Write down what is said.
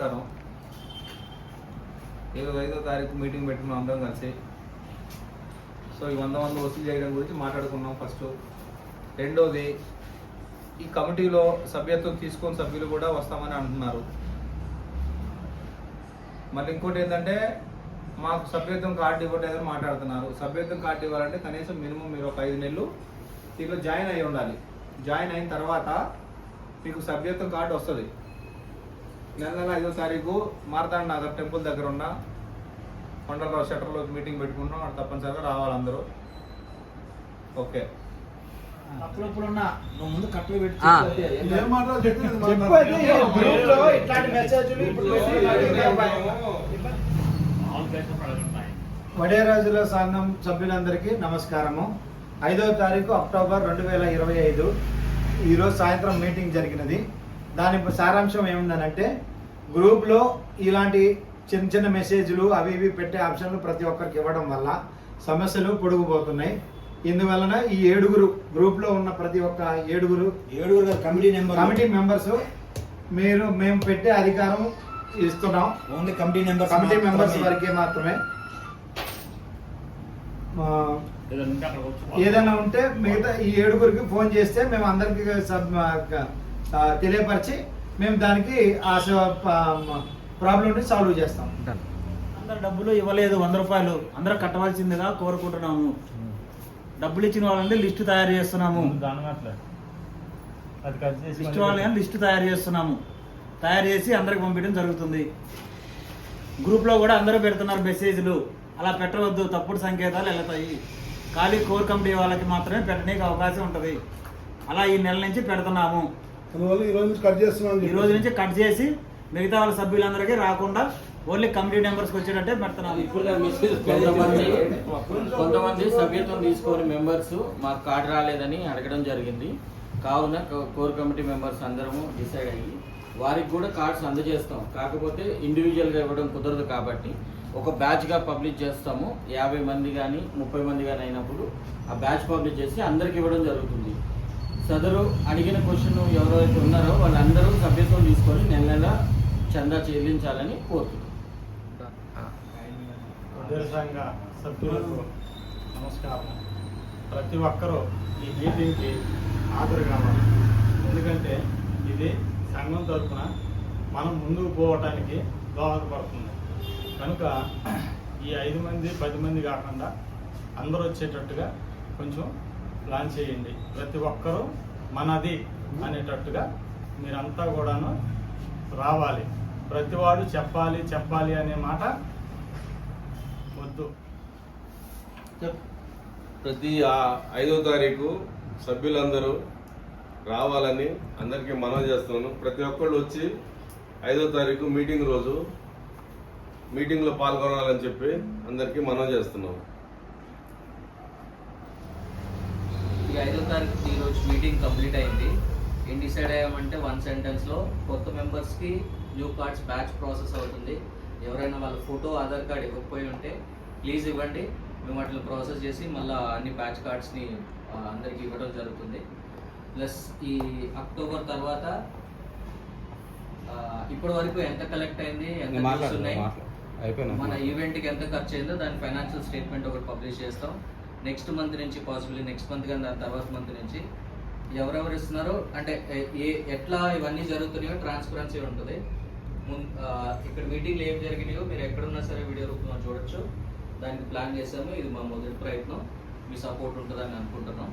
నమస్కారం. 5వ తారీఖు మీటింగ్ పెట్టుకున్నాం అందరం కలిసి. సో ఈ 100 వసూలు చేయడం గురించి మాట్లాడుకున్నాం ఫస్ట్. రెండోది, ఈ కమిటీలో సభ్యత్వం తీసుకొని సభ్యులు కూడా వస్తామని అంటున్నారు. మళ్ళీ ఇంకోటి ఏంటంటే మాకు సభ్యత్వం కార్డు ఇవ్వట్లేదని మాట్లాడుతున్నారు. సభ్యత్వం కార్డు ఇవ్వాలంటే కనీసం మినిమం మీరు ఒక 5 నెలలు దీంట్లో జాయిన్ అయి ఉండాలి. జాయిన్ అయిన తర్వాత మీకు సభ్యత్వం కార్డు వస్తుంది. నెల 5వ తారీఖు మార్తాండ నగర్ టెంపుల్ దగ్గర ఉన్న కొండలరావు షట్టర్లో మీటింగ్ పెట్టుకుంటున్నాం. అది తప్పనిసరిగా రావాలి అందరూ. ఓకే. అప్పుడప్పుడున్నా నువ్వు ముందు కట్టలు పెట్టి వడేరాజుల సంఘం సభ్యులందరికీ నమస్కారము. 5వ తారీఖు అక్టోబర్ 2025 ఈరోజు సాయంత్రం మీటింగ్ జరిగినది. దాని సారాంశం ఏముందనంటే, గ్రూప్లో ఇలాంటి చిన్న చిన్న మెసేజ్లు అవి ఇవి పెట్టే ఆప్షన్లు ప్రతి ఒక్కరికి ఇవ్వడం వల్ల సమస్యలు పొడుగుపోతున్నాయి. ఇందువలన ఈ 7 గ్రూప్లో ఉన్న ప్రతి ఒక్క 7 కమిటీ మెంబర్స్ మేము పెట్టే అధికారం ఇస్తున్నాం. ఓన్లీ కమిటీ మెంబర్స్ వరకే మాత్రమే. ఏదైనా ఉంటే మిగతా ఈ 7 ఫోన్ చేస్తే మేము అందరికి తెలియపరిచి మేము దానికి ప్రాబ్లమ్ని సాల్వ్ చేస్తాం. అందరు డబ్బులు ఇవ్వలేదు, 100 రూపాయలు అందరూ కట్టవలసిందిగా కోరుకుంటున్నాము. డబ్బులు ఇచ్చిన వాళ్ళని లిస్టు తయారు చేస్తున్నాము. లిస్టు తయారు చేస్తున్నాము. తయారు చేసి అందరికి పంపించడం జరుగుతుంది. గ్రూప్లో కూడా అందరూ పెడుతున్నారు మెసేజ్లు. అలా పెట్టవద్దు, తప్పుడు సంకేతాలు వెళ్తాయి. ఖాళీ కోర్ కమిటీ వాళ్ళకి మాత్రమే పెట్టడానికి అవకాశం ఉంటుంది. అలా ఈ నెల నుంచి పెడుతున్నాము. ఈ రోజు నుంచి కట్ చేసి మిగతా వాళ్ళ సభ్యులందరికీ రాకుండా ఓన్లీ కమిటీ మెంబర్స్కి వచ్చేటట్టే పెడుతున్నాము. కొంతమంది సభ్యత్వం తీసుకొని మెంబర్స్ మాకు కార్డు రాలేదని అడగడం జరిగింది. కావున కోర్ కమిటీ మెంబర్స్ అందరము డిసైడ్ అయ్యి వారికి కూడా కార్డ్స్ అందజేస్తాం. కాకపోతే ఇండివిజువల్గా ఇవ్వడం కుదరదు కాబట్టి ఒక బ్యాచ్గా పబ్లిష్ చేస్తాము. 50 మంది కానీ 30 మంది కానీ అయినప్పుడు ఆ బ్యాచ్ పబ్లిష్ చేసి అందరికి ఇవ్వడం జరుగుతుంది. సదరు అడిగిన క్వశ్చన్ ఎవరైతే ఉన్నారో వాళ్ళందరూ సభ్యత్వం తీసుకొని నెల చందా చెల్లించాలని కోరుతున్నాం. సంఘ సభ్యులకు నమస్కారం. ప్రతి ఒక్కరూ ఈ మీటింగ్కి హాజరు కావాలి. ఎందుకంటే ఇది సంఘం తరఫున మనం ముందుకు పోవటానికి దోహదపడుతుంది. కనుక ఈ 5 మంది 10 మంది కాకుండా అందరూ వచ్చేటట్టుగా కొంచెం ప్లాన్ చేయండి. ప్రతి ఒక్కరూ మనది అనేటట్టుగా మీరంతా కూడాను రావాలి. ప్రతివాడు చెప్పాలి అనే మాట వద్దు. ప్రతి 5వ తారీఖు సభ్యులందరూ రావాలని అందరికీ మనవి చేస్తున్నాను. ప్రతి ఒక్కళ్ళు వచ్చి 5వ తారీఖు మీటింగ్ రోజు మీటింగ్లో పాల్గొనాలని చెప్పి అందరికీ మనవి చేస్తున్నాం. ఈ 5వ తారీఖు ఈరోజు మీటింగ్ కంప్లీట్ అయింది. ఏం డిసైడ్ అయ్యామంటే 1 సెంటెన్స్లో కొత్త మెంబర్స్కి న్యూ కార్డ్స్ బ్యాచ్ ప్రాసెస్ అవుతుంది. ఎవరైనా వాళ్ళ ఫోటో ఆధార్ కార్డ్ ఇవ్వకపోయి ఉంటే ప్లీజ్ ఇవ్వండి. మేము వాటిని ప్రాసెస్ చేసి మళ్ళీ అన్ని బ్యాచ్ కార్డ్స్ని అందరికీ ఇవ్వడం జరుగుతుంది. ప్లస్ ఈ అక్టోబర్ తర్వాత ఇప్పటి వరకు ఎంత కలెక్ట్ అయింది, ఎంత ఖర్చు ఉన్నాయి, మన ఈవెంట్కి ఎంత ఖర్చు అయిందో దాని ఫైనాన్షియల్ స్టేట్మెంట్ ఒకటి పబ్లిష్ చేస్తాం. నెక్స్ట్ మంత్ నుంచి పాసిబుల్లీ నెక్స్ట్ మంత్ కానీ దాని తర్వాత మంత్ నుంచి ఎవరెవరు ఇస్తున్నారో అంటే ఎట్లా ఇవన్నీ జరుగుతున్నాయో ట్రాన్స్పరెన్సీ ఉంటుంది. ఇక్కడ మీటింగ్లు ఏం జరిగినాయో మీరు ఎక్కడున్నా సరే వీడియో రూపంలో చూడొచ్చు. దానికి ప్లాన్ చేసాము. ఇది మా మొదటి ప్రయత్నం. మీ సపోర్ట్ ఉంటుందని అనుకుంటున్నాం.